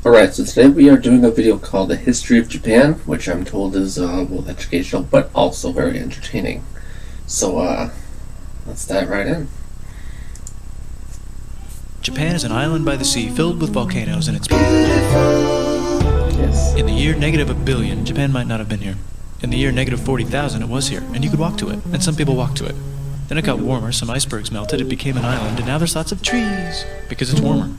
Alright, so today we are doing a video called The History of Japan, which I'm told is both educational but also very entertaining. So, let's dive right in. Japan is an island by the sea filled with volcanoes and it's beautiful. Yes. In the year negative a billion, Japan might not have been here. In the year negative 40,000, it was here, and you could walk to it, and some people walked to it. Then it got warmer, some icebergs melted, it became an island, and now there's lots of trees, because it's warmer.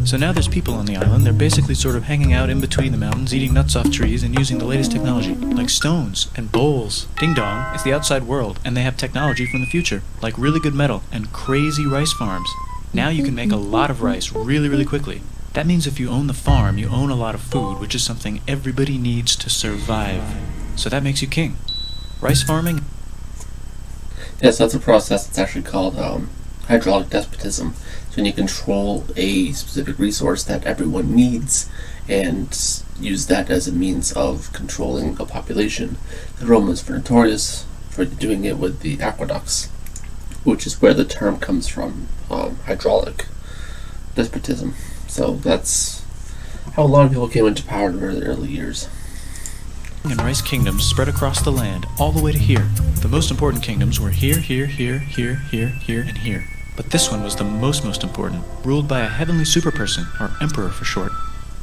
So now there's people on the island, they're basically sort of hanging out in between the mountains, eating nuts off trees, and using the latest technology, like stones and bowls. Ding dong, it's the outside world, and they have technology from the future, like really good metal and crazy rice farms. Now you can make a lot of rice really quickly. That means if you own the farm, you own a lot of food, which is something everybody needs to survive. So that makes you king. Rice farming? Yes, that's a process that's actually called hydraulic despotism. So when you control a specific resource that everyone needs and use that as a means of controlling a population. The Romans were notorious for doing it with the aqueducts, which is where the term comes from, hydraulic despotism. So that's how a lot of people came into power in the very early years. And rice kingdoms spread across the land, all the way to here. The most important kingdoms were here, and here. But this one was the most important, ruled by a heavenly superperson, or emperor for short.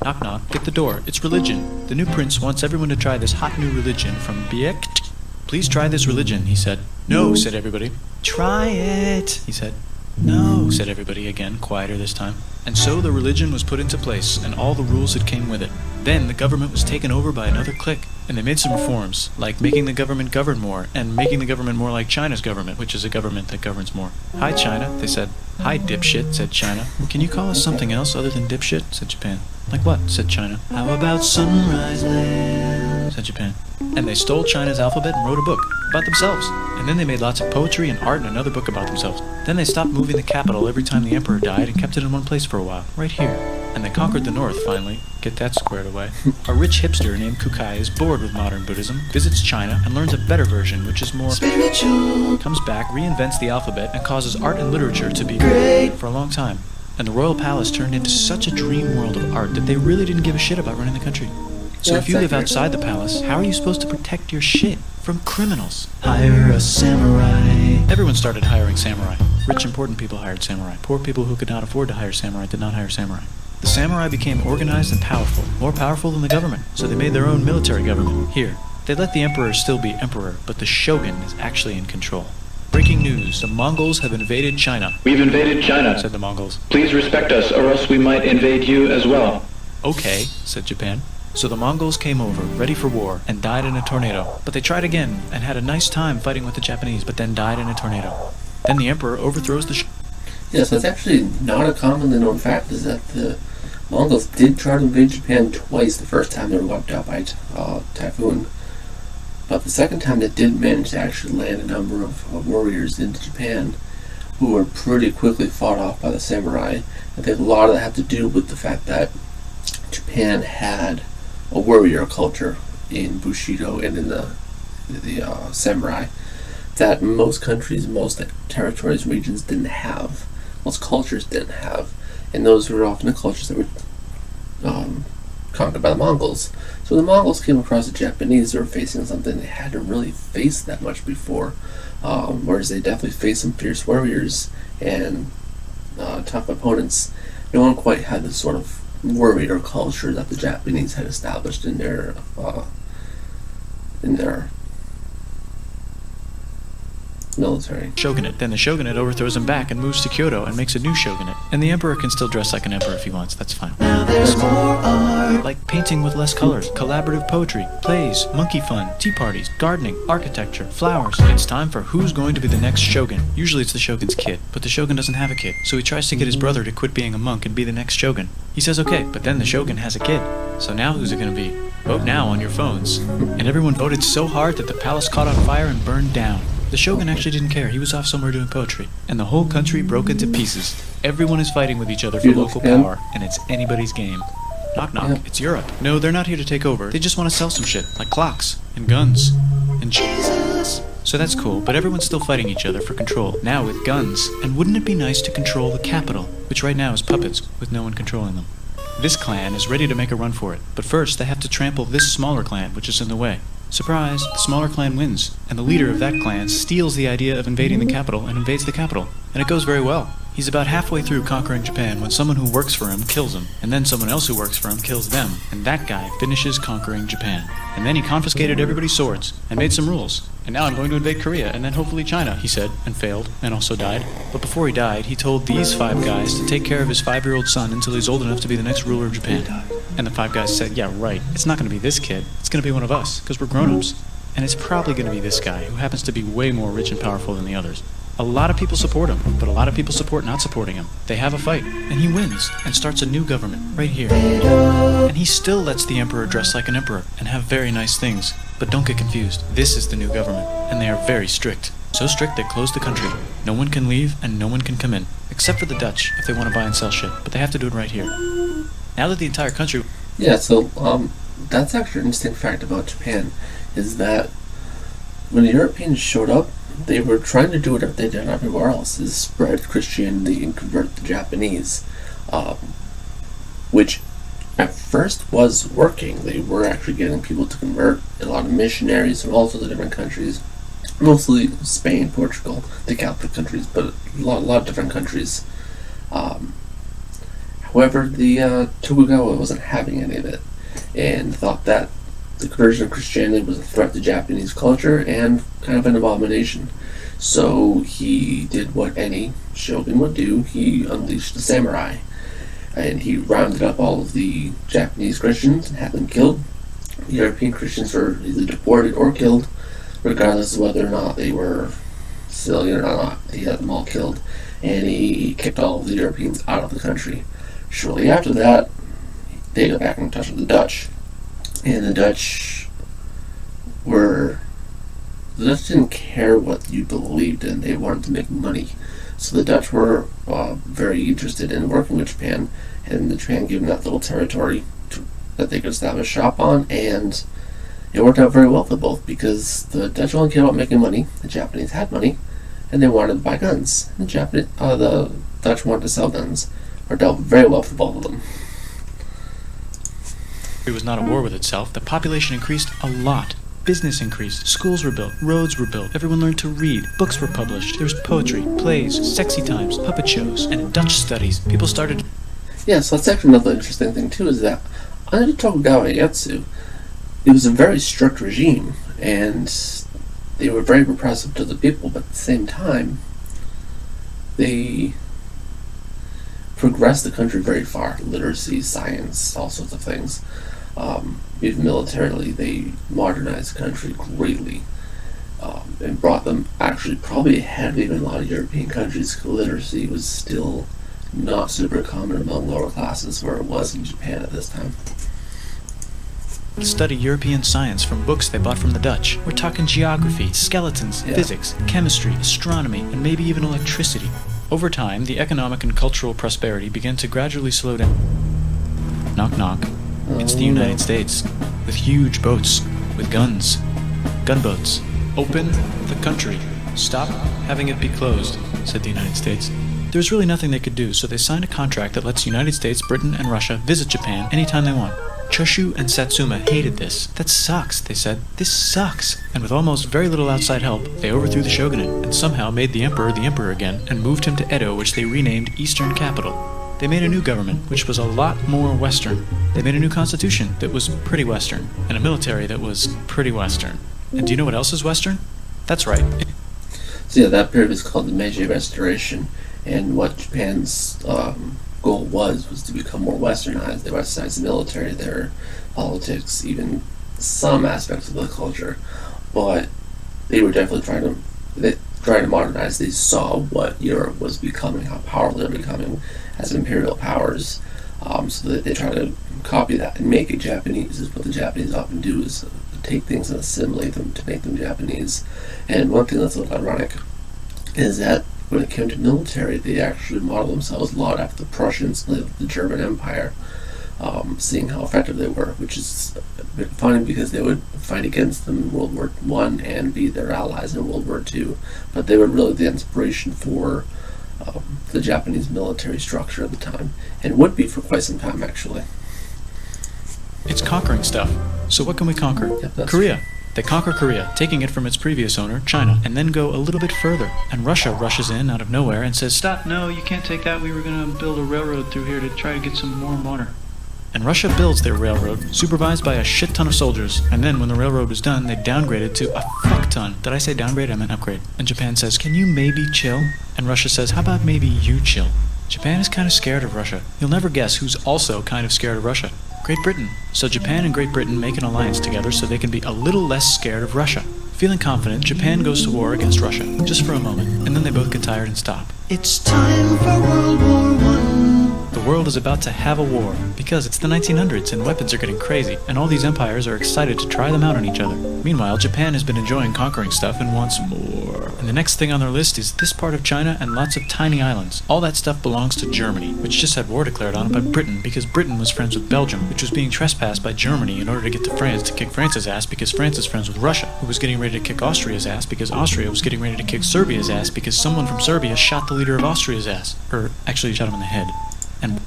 Knock knock, get the door, it's religion. The new prince wants everyone to try this hot new religion from Biekt. Please try this religion, he said. No, said everybody. Try it, he said. No, said everybody again, quieter this time. And so the religion was put into place, and all the rules that came with it. Then the government was taken over by another clique, and they made some reforms, like making the government govern more, and making the government more like China's government, which is a government that governs more. Hi, China, they said. Hi, dipshit, said China. Can you call us something else other than dipshit, said Japan. Like what, said China. How about Sunrise Land, said Japan. And they stole China's alphabet and wrote a book about themselves. And then they made lots of poetry and art and another book about themselves. Then they stopped moving the capital every time the emperor died and kept it in one place for a while, right here. And they conquered the north, finally. Get that squared away. A rich hipster named Kukai is bored with modern Buddhism, visits China, and learns a better version, which is more spiritual. Comes back, reinvents the alphabet, and causes art and literature to be great for a long time. And the royal palace turned into such a dream world of art that they really didn't give a shit about running the country. So if you live outside the palace, how are you supposed to protect your shit from criminals? Hire a samurai. Everyone started hiring samurai. Rich, important people hired samurai. Poor people who could not afford to hire samurai did not hire samurai. The samurai became organized and powerful, more powerful than the government, so they made their own military government. Here, they let the emperor still be emperor, but the shogun is actually in control. Breaking news, the Mongols have invaded China. We've invaded China, said the Mongols. Please respect us, or else we might invade you as well. Okay, said Japan. So the Mongols came over, ready for war, and died in a tornado. But they tried again, and had a nice time fighting with the Japanese, but then died in a tornado. Then the emperor overthrows the Yes, that's actually not a commonly known fact, is that the Mongols did try to invade Japan twice. The first time they were wiped out by typhoon. But the second time they did manage to actually land a number of warriors into Japan who were pretty quickly fought off by the samurai. I think a lot of that had to do with the fact that Japan had a warrior culture in Bushido and in the samurai that most countries, most territories, regions didn't have. Most cultures didn't have. And those were often the cultures that were conquered by the Mongols. So when the Mongols came across the Japanese, they were facing something they hadn't really faced that much before. Whereas they definitely faced some fierce warriors and tough opponents. No one quite had the sort of warrior culture that the Japanese had established in their military. shogunate. Then the shogunate overthrows him back and moves to Kyoto and makes a new shogunate. And the emperor can still dress like an emperor if he wants, that's fine. Now there's more art. Like painting with less colors, collaborative poetry, plays, monkey fun, tea parties, gardening, architecture, flowers. It's time for who's going to be the next shogun. Usually it's the shogun's kid, but the shogun doesn't have a kid, so he tries to get his brother to quit being a monk and be the next shogun. He says okay, but then the shogun has a kid. So now who's it gonna be? Vote now on your phones. And everyone voted so hard that the palace caught on fire and burned down. The shogun actually didn't care. He was off somewhere doing poetry. And the whole country broke into pieces. Everyone is fighting with each other for local power, and it's anybody's game. Knock knock, it's Europe. No, they're not here to take over. They just want to sell some shit, like clocks, and guns, and Jesus. So that's cool, but everyone's still fighting each other for control, now with guns. And wouldn't it be nice to control the capital, which right now is puppets, with no one controlling them? This clan is ready to make a run for it, but first they have to trample this smaller clan, which is in the way. Surprise, the smaller clan wins, and the leader of that clan steals the idea of invading the capital and invades the capital, and it goes very well. He's about halfway through conquering Japan when someone who works for him kills him, and then someone else who works for him kills them, and that guy finishes conquering Japan. And then he confiscated everybody's swords, and made some rules. And now I'm going to invade Korea, and then hopefully China, he said, and failed, and also died. But before he died, he told these 5 guys to take care of his 5-year-old son until he's old enough to be the next ruler of Japan. And the 5 guys said, yeah, right, it's not going to be this kid, it's going to be one of us, because we're grown-ups. And it's probably going to be this guy, who happens to be way more rich and powerful than the others. A lot of people support him, but a lot of people support not supporting him. They have a fight, and he wins, and starts a new government, right here. And he still lets the emperor dress like an emperor, and have very nice things. But don't get confused, this is the new government, and they are very strict. So strict they close the country. No one can leave, and no one can come in. Except for the Dutch, if they want to buy and sell shit, but they have to do it right here. Now that the entire country... Yeah, so, that's actually an interesting fact about Japan, is that when the Europeans showed up, they were trying to do what they did everywhere else, is spread Christianity and convert the Japanese, which at first was working. They were actually getting people to convert, a lot of missionaries from all sorts of different countries, mostly Spain, Portugal, the Catholic countries, but a lot of different countries. However, the Tokugawa wasn't having any of it, and thought that the conversion of Christianity was a threat to Japanese culture and kind of an abomination. So he did what any shogun would do. He unleashed the samurai, and he rounded up all of the Japanese Christians and had them killed. The European Christians were either deported or killed, regardless of whether or not they were civilian or not. He had them all killed, and he kicked all of the Europeans out of the country. Shortly after that, they got back in touch with the Dutch. And the Dutch didn't care what you believed in. They wanted to make money. So the Dutch were very interested in working with Japan, and Japan gave them that little territory that they could establish shop on, and it worked out very well for both, because the Dutch only cared about making money, the Japanese had money, and they wanted to buy guns. The Dutch wanted to sell guns. Worked out very well for both of them. It was not at war with itself. The population increased a lot. Business increased. Schools were built. Roads were built. Everyone learned to read. Books were published. There was poetry, plays, sexy times, puppet shows, and Dutch studies. People started... Yeah, so that's actually another interesting thing, too, is that under Tokugawa Ieyasu, it was a very strict regime, and they were very repressive to the people, but at the same time, they progressed the country very far. Literacy, science, all sorts of things. Even militarily, they modernized the country greatly, and brought them actually probably ahead of even a lot of European countries. Literacy was still not super common among lower classes where it was in Japan at this time. Study European science from books they bought from the Dutch. We're talking geography, skeletons, physics, chemistry, astronomy, and maybe even electricity. Over time, the economic and cultural prosperity began to gradually slow down. Knock knock. It's the United States, with huge boats, with guns. Gunboats. Open the country. Stop having it be closed, said the United States. There was really nothing they could do, so they signed a contract that lets the United States, Britain, and Russia visit Japan anytime they want. Choshu and Satsuma hated this. That sucks, they said. This sucks. And with almost very little outside help, they overthrew the shogunate, and somehow made the emperor again, and moved him to Edo, which they renamed Eastern Capital. They made a new government, which was a lot more Western. They made a new constitution that was pretty Western, and a military that was pretty Western. And do you know what else is Western? That's right. So yeah, that period was called the Meiji Restoration, and what Japan's goal was to become more westernized. They westernized the military, their politics, even some aspects of the culture, but they were definitely trying to modernize. They saw what Europe was becoming, how powerful they were becoming as imperial powers, so that they try to copy that and make it Japanese. Is what the Japanese often do, is take things and assimilate them to make them Japanese. And one thing that's a little ironic is that when it came to military, they actually modeled themselves a lot after the Prussians, the German Empire, seeing how effective they were, which is a bit funny because they would fight against them in World War I and be their allies in World War II, but they were really the inspiration for the Japanese military structure at the time, and would be for quite some time actually. It's conquering stuff. So what can we conquer? Yep, that's Korea. They conquer Korea, taking it from its previous owner, China, and then go a little bit further. And Russia rushes in out of nowhere and says, "Stop, no, you can't take that. We were going to build a railroad through here to try to get some warm water." And Russia builds their railroad, supervised by a shit ton of soldiers. And then when the railroad was done, they downgraded to a fuck ton. Did I say downgrade? I meant upgrade. And Japan says, "Can you maybe chill?" And Russia says, "How about maybe you chill?" Japan is kind of scared of Russia. You'll never guess who's also kind of scared of Russia. Great Britain. So Japan and Great Britain make an alliance together so they can be a little less scared of Russia. Feeling confident, Japan goes to war against Russia, just for a moment, and then they both get tired and stop. It's time for World War I. The world is about to have a war, because it's the 1900s and weapons are getting crazy, and all these empires are excited to try them out on each other. Meanwhile, Japan has been enjoying conquering stuff and wants more. And the next thing on their list is this part of China and lots of tiny islands. All that stuff belongs to Germany, which just had war declared on it by Britain because Britain was friends with Belgium, which was being trespassed by Germany in order to get to France to kick France's ass because France is friends with Russia, who was getting ready to kick Austria's ass because Austria was getting ready to kick Serbia's ass because someone from Serbia shot the leader of Austria's ass. Or, actually shot him in the head. And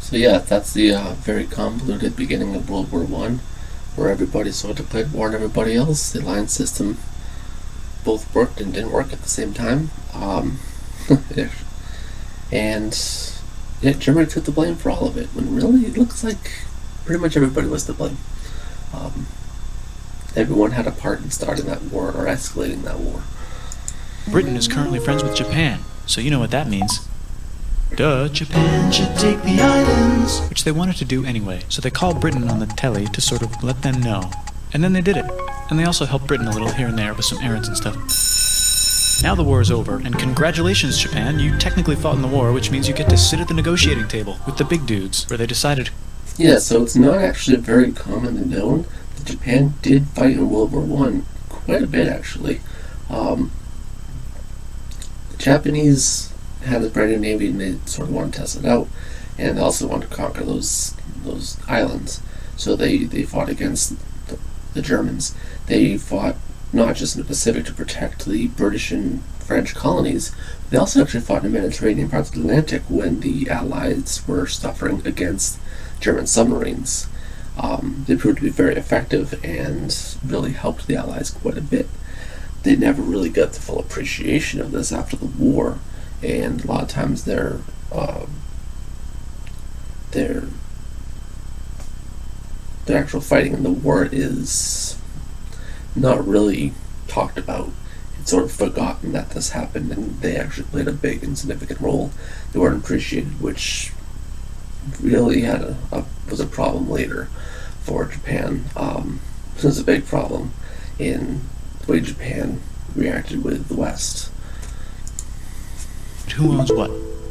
So yeah, that's the very convoluted beginning of World War One, where everybody sort of declared war on everybody else. The alliance system both worked and didn't work at the same time. And yeah, Germany took the blame for all of it, when really it looks like pretty much everybody was to blame. Everyone had a part in starting that war or escalating that war. Britain is currently friends with Japan, so you know what that means. Duh, Japan Should take the islands. which they wanted to do anyway, so they called Britain on the telly to sort of let them know. And then they did it. And they also helped Britain a little here and there with some errands and stuff. Now the war is over, and congratulations, Japan, you technically fought in the war, which means you get to sit at the negotiating table with the big dudes, where they decided, Yeah, so it's not actually very commonly known that Japan did fight in World War One quite a bit, actually. The Japanese had a brand new navy, and they sort of wanted to test it out, and they also wanted to conquer those islands. So they fought against the Germans. They fought not just in the Pacific to protect the British and French colonies, but they also actually fought in the Mediterranean parts of the Atlantic when the Allies were suffering against German submarines. They proved to be very effective and really helped the Allies quite a bit. They never really got the full appreciation of this after the war, and a lot of times their actual fighting in the war is not really talked about. It's sort of forgotten that this happened, and they actually played a big and significant role. They weren't appreciated, which really was a problem later for Japan. This was a big problem in the way Japan reacted with the West. who owns what?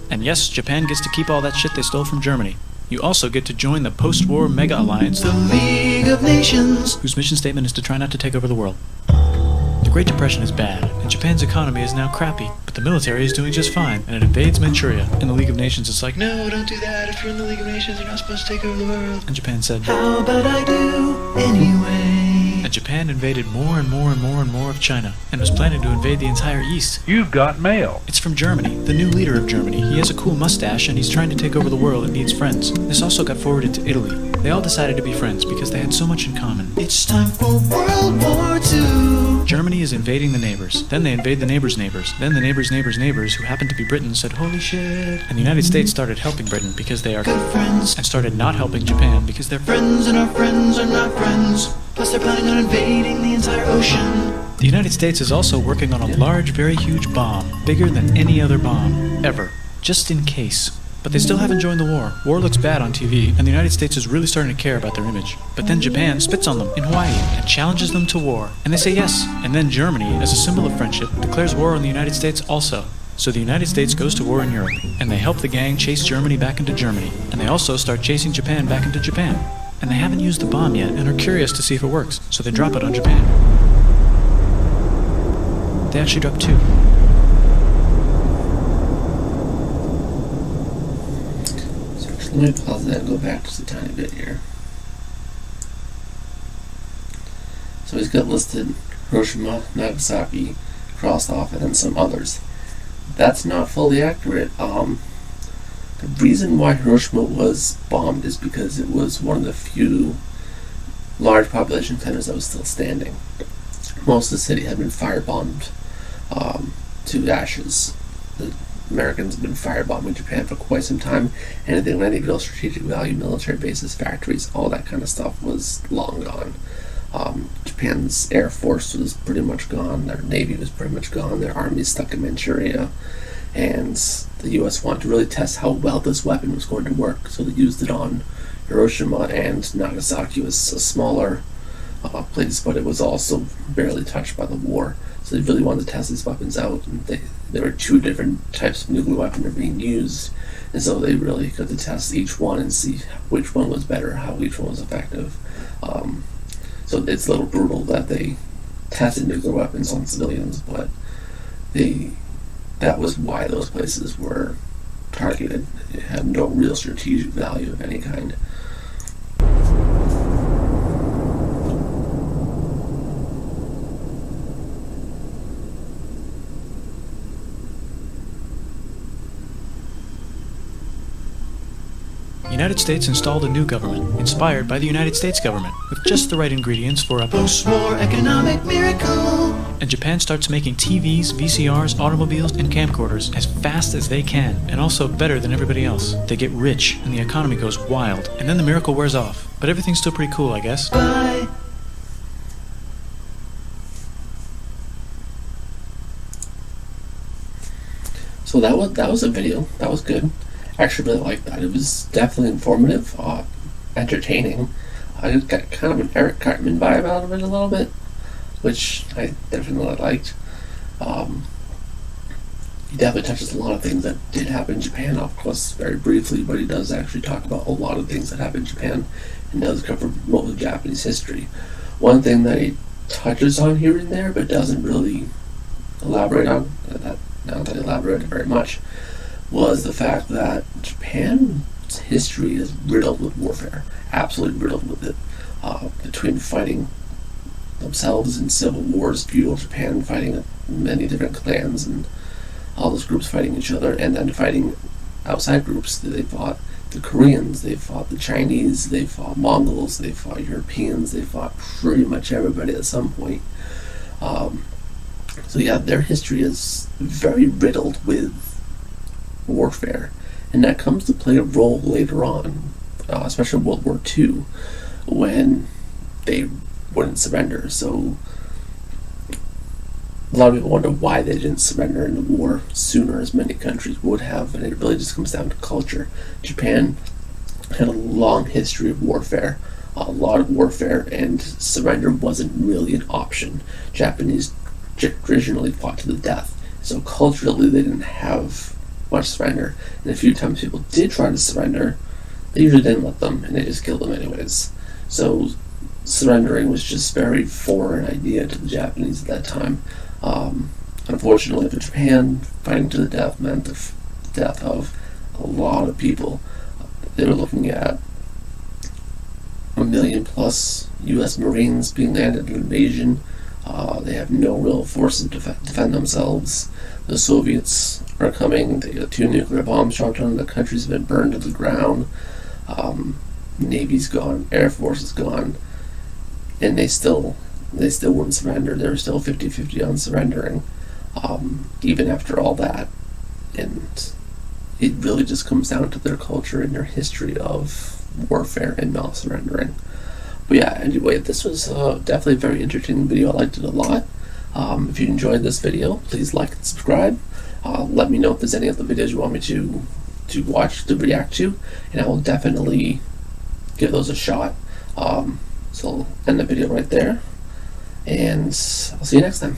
And yes, Japan gets to keep all that shit they stole from Germany. You also get to join the post-war mega alliance, The League of Nations. whose mission statement is to try not to take over the world. The Great Depression is bad, and Japan's economy is now crappy, but the military is doing just fine, and it invades Manchuria. In the League of Nations, it's like, no, don't do that. If you're in the League of Nations, you're not supposed to take over the world. And Japan said, How about I do anyway? and Japan invaded more and more and more and more of China, and was planning to invade the entire East. You've got mail. It's from Germany, the new leader of Germany. He has a cool mustache, and he's trying to take over the world and needs friends. This also got forwarded to Italy. They all decided to be friends because they had so much in common. It's time for World War II. Germany is invading the neighbors. Then they invade the neighbors' neighbors. Then the neighbors' neighbors' neighbors, who happened to be Britain, said, holy shit. And the United States started helping Britain because they are Good friends. and started not helping Japan because they're Friends and our friends are not friends. Plus they're planning on invading the entire ocean. The United States is also working on a large, very huge bomb, bigger than any other bomb, ever, just in case. But they still haven't joined the war. War looks bad on TV, and the United States is really starting to care about their image. But then Japan spits on them in Hawaii and challenges them to war, and they say yes. And then Germany, as a symbol of friendship, declares war on the United States also. So the United States goes to war in Europe, and they help the gang chase Germany back into Germany, and they also start chasing Japan back into Japan. And they haven't used the bomb yet, and are curious to see if it works, so they drop it on Japan. They actually drop two. So actually, let me pause that and go back just a tiny bit here. So he's got listed Hiroshima, Nagasaki, crossed off, and then some others. that's not fully accurate. The reason why Hiroshima was bombed is because it was one of the few large population centers that was still standing. Most of the city had been firebombed to ashes. The Americans have been firebombing Japan for quite some time. Anything with any real strategic value, military bases, factories, all that kind of stuff was long gone. Japan's air force was pretty much gone. Their navy was pretty much gone. Their army stuck in Manchuria. And the U.S. wanted to really test how well this weapon was going to work, so they used it on Hiroshima, and Nagasaki was a smaller place, but it was also barely touched by the war. So they really wanted to test these weapons out, and there were two different types of nuclear weapons that were being used, and so they really got to test each one and see which one was better, how each one was effective. So it's a little brutal that they tested nuclear weapons on civilians, but that was why those places were targeted. It had no real strategic value of any kind. The United States installed a new government, inspired by the United States government, with just the right ingredients for a Post-war economic miracle. And Japan starts making TVs, VCRs, automobiles, and camcorders as fast as they can, and also better than everybody else. They get rich, and the economy goes wild, and then the miracle wears off. But everything's still pretty cool, I guess. Bye. So that was a video. That was good. I actually really liked that. It was definitely informative, entertaining. I got kind of an Eric Cartman vibe out of it a little bit, which I definitely liked. He definitely touches a lot of things that did happen in Japan, of course, very briefly, but he does actually talk about a lot of things that happened in Japan and does cover most of Japanese history. One thing that he touches on here and there, but doesn't really elaborate on, not that he elaborated very much, was the fact that Japan's history is riddled with warfare, absolutely riddled with it, between fighting themselves in civil wars, feudal Japan fighting many different clans and all those groups fighting each other, and then fighting outside groups. They fought the Koreans, they fought the Chinese, they fought Mongols, they fought Europeans, they fought pretty much everybody at some point. So yeah, their history is very riddled with warfare, and that comes to play a role later on, especially in World War II, when they wouldn't surrender. So a lot of people wonder why they didn't surrender in the war sooner, as many countries would have, and it really just comes down to culture. Japan had a long history of warfare, a lot of warfare, and surrender wasn't really an option. Japanese traditionally fought to the death, so culturally they didn't have much surrender, and a few times people did try to surrender, they usually didn't let them, and they just killed them anyways. So surrendering was just a very foreign idea to the Japanese at that time. Unfortunately for Japan, fighting to the death meant the death of a lot of people. They were looking at 1 million plus U.S. Marines being landed in an invasion. They have no real forces to defend themselves. The Soviets are coming. They got 2 nuclear bombs dropped on them. The country's been burned to the ground. Navy's gone. Air Force is gone. And they still wouldn't surrender. They were still 50-50 on surrendering, even after all that. And it really just comes down to their culture and their history of warfare and not surrendering. But yeah, anyway, this was definitely a very entertaining video. I liked it a lot. If you enjoyed this video, please like and subscribe. Let me know if there's any other videos you want me to watch, to react to, and I will definitely give those a shot. So I'll end the video right there, and I'll see you next time.